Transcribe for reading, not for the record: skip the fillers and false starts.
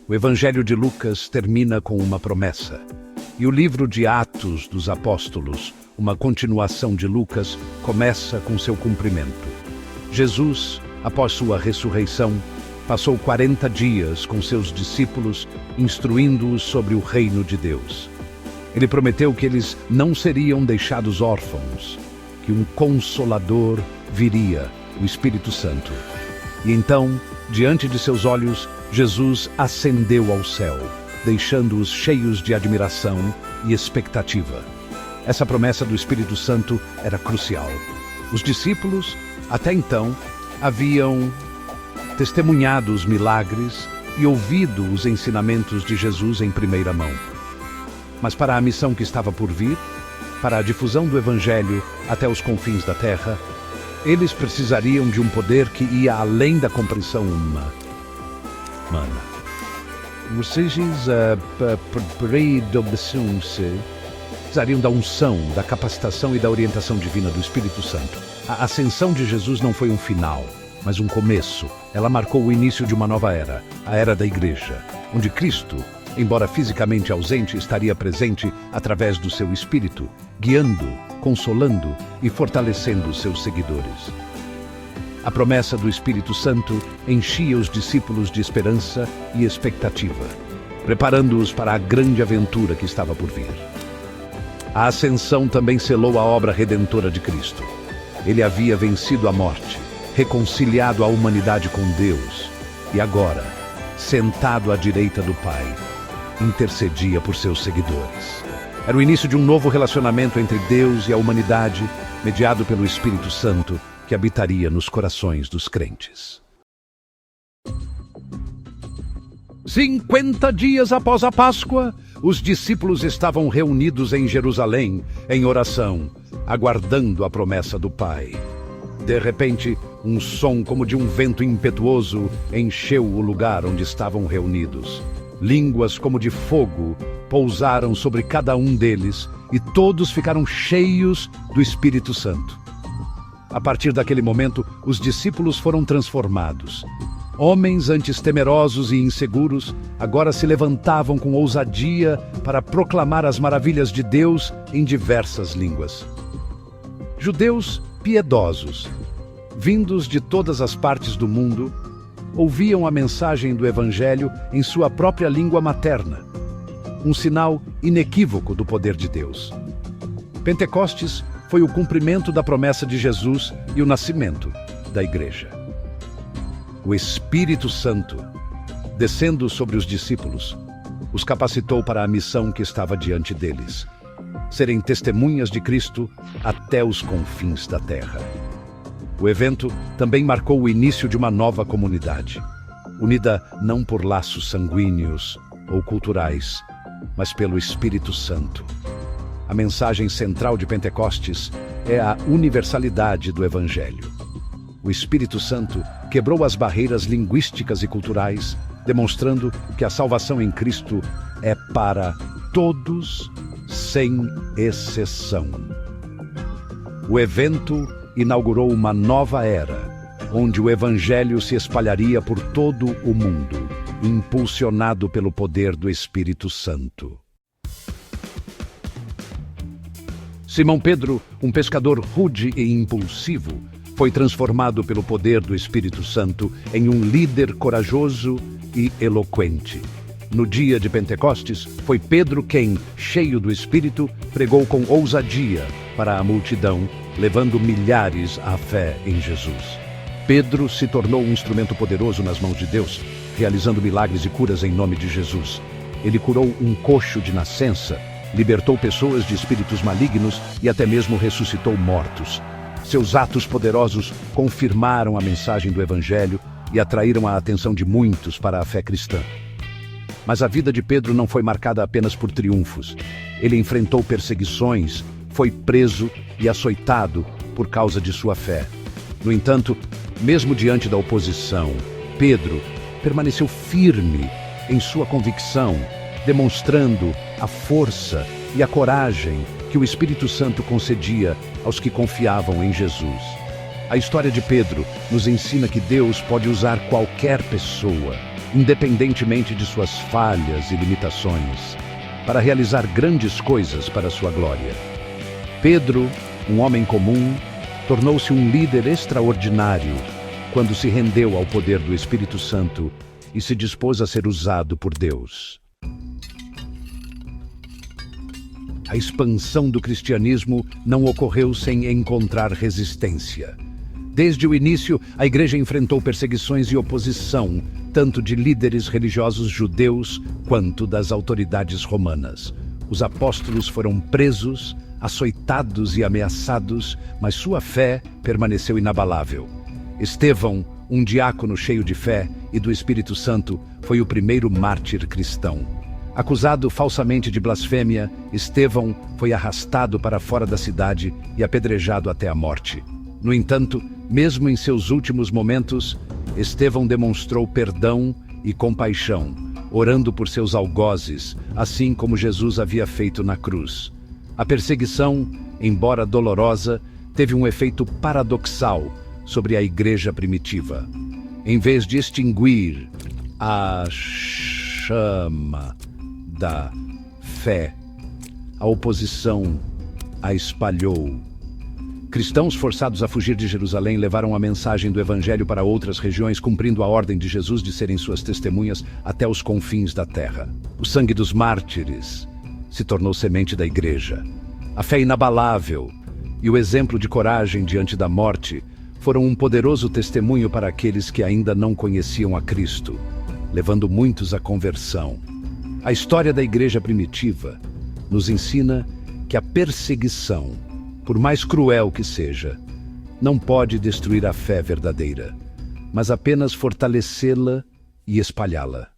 O Evangelho de Lucas termina com uma promessa. E o livro de Atos dos Apóstolos, uma continuação de Lucas, começa com seu cumprimento. Jesus, após sua ressurreição, passou 40 dias com seus discípulos, instruindo-os sobre o reino de Deus. Ele prometeu que eles não seriam deixados órfãos, que um Consolador viria, o Espírito Santo. E então, diante de seus olhos, Jesus ascendeu ao céu, deixando-os cheios de admiração e expectativa. Essa promessa do Espírito Santo era crucial. Os discípulos, até então, haviam testemunhado os milagres e ouvido os ensinamentos de Jesus em primeira mão. Mas para a missão que estava por vir, para a difusão do Evangelho até os confins da terra, eles precisariam de um poder que ia além da compreensão humana. Vocês precisariam da unção, da capacitação e da orientação divina do Espírito Santo. A ascensão de Jesus não foi um final, mas um começo. Ela marcou o início de uma nova era, a era da Igreja, onde Cristo, embora fisicamente ausente, estaria presente através do seu Espírito, guiando, consolando e fortalecendo os seus seguidores. A promessa do Espírito Santo enchia os discípulos de esperança e expectativa, preparando-os para a grande aventura que estava por vir. A ascensão também selou a obra redentora de Cristo. Ele havia vencido a morte, reconciliado a humanidade com Deus, e agora, sentado à direita do Pai, intercedia por seus seguidores. Era o início de um novo relacionamento entre Deus e a humanidade, mediado pelo Espírito Santo, que habitaria nos corações dos crentes. 50 dias após a Páscoa, os discípulos estavam reunidos em Jerusalém, em oração, aguardando a promessa do Pai. De repente, um som como de um vento impetuoso encheu o lugar onde estavam reunidos. Línguas como de fogo pousaram sobre cada um deles e todos ficaram cheios do Espírito Santo. A partir daquele momento, os discípulos foram transformados. Homens antes temerosos e inseguros agora se levantavam com ousadia para proclamar as maravilhas de Deus em diversas línguas. Judeus piedosos, vindos de todas as partes do mundo, ouviam a mensagem do Evangelho em sua própria língua materna, um sinal inequívoco do poder de Deus. Pentecostes foi o cumprimento da promessa de Jesus e o nascimento da Igreja. O Espírito Santo, descendo sobre os discípulos, os capacitou para a missão que estava diante deles, serem testemunhas de Cristo até os confins da terra. O evento também marcou o início de uma nova comunidade, unida não por laços sanguíneos ou culturais, mas pelo Espírito Santo. A mensagem central de Pentecostes é a universalidade do Evangelho. O Espírito Santo quebrou as barreiras linguísticas e culturais, demonstrando que a salvação em Cristo é para todos, sem exceção. O evento inaugurou uma nova era, onde o Evangelho se espalharia por todo o mundo, impulsionado pelo poder do Espírito Santo. Simão Pedro, um pescador rude e impulsivo, foi transformado pelo poder do Espírito Santo em um líder corajoso e eloquente. No dia de Pentecostes, foi Pedro quem, cheio do Espírito, pregou com ousadia para a multidão, levando milhares à fé em Jesus. Pedro se tornou um instrumento poderoso nas mãos de Deus, realizando milagres e curas em nome de Jesus. Ele curou um coxo de nascença, libertou pessoas de espíritos malignos e até mesmo ressuscitou mortos. Seus atos poderosos confirmaram a mensagem do Evangelho e atraíram a atenção de muitos para a fé cristã. Mas a vida de Pedro não foi marcada apenas por triunfos. Ele enfrentou perseguições, foi preso e açoitado por causa de sua fé. No entanto, mesmo diante da oposição, Pedro permaneceu firme em sua convicção, demonstrando a força e a coragem que o Espírito Santo concedia aos que confiavam em Jesus. A história de Pedro nos ensina que Deus pode usar qualquer pessoa, independentemente de suas falhas e limitações, para realizar grandes coisas para sua glória. Pedro, um homem comum, tornou-se um líder extraordinário quando se rendeu ao poder do Espírito Santo e se dispôs a ser usado por Deus. A expansão do cristianismo não ocorreu sem encontrar resistência. Desde o início, a igreja enfrentou perseguições e oposição, tanto de líderes religiosos judeus quanto das autoridades romanas. Os apóstolos foram presos, açoitados e ameaçados, mas sua fé permaneceu inabalável. Estevão, um diácono cheio de fé e do Espírito Santo, foi o primeiro mártir cristão. Acusado falsamente de blasfêmia, Estevão foi arrastado para fora da cidade e apedrejado até a morte. No entanto, mesmo em seus últimos momentos, Estevão demonstrou perdão e compaixão, orando por seus algozes, assim como Jesus havia feito na cruz. A perseguição, embora dolorosa, teve um efeito paradoxal sobre a igreja primitiva. Em vez de extinguir a chama da fé, a oposição a espalhou. Cristãos forçados a fugir de Jerusalém levaram a mensagem do Evangelho para outras regiões, cumprindo a ordem de Jesus de serem suas testemunhas até os confins da terra. O sangue dos mártires se tornou semente da igreja. A fé inabalável e o exemplo de coragem diante da morte foram um poderoso testemunho para aqueles que ainda não conheciam a Cristo, levando muitos à conversão. A história da igreja primitiva nos ensina que a perseguição, por mais cruel que seja, não pode destruir a fé verdadeira, mas apenas fortalecê-la e espalhá-la.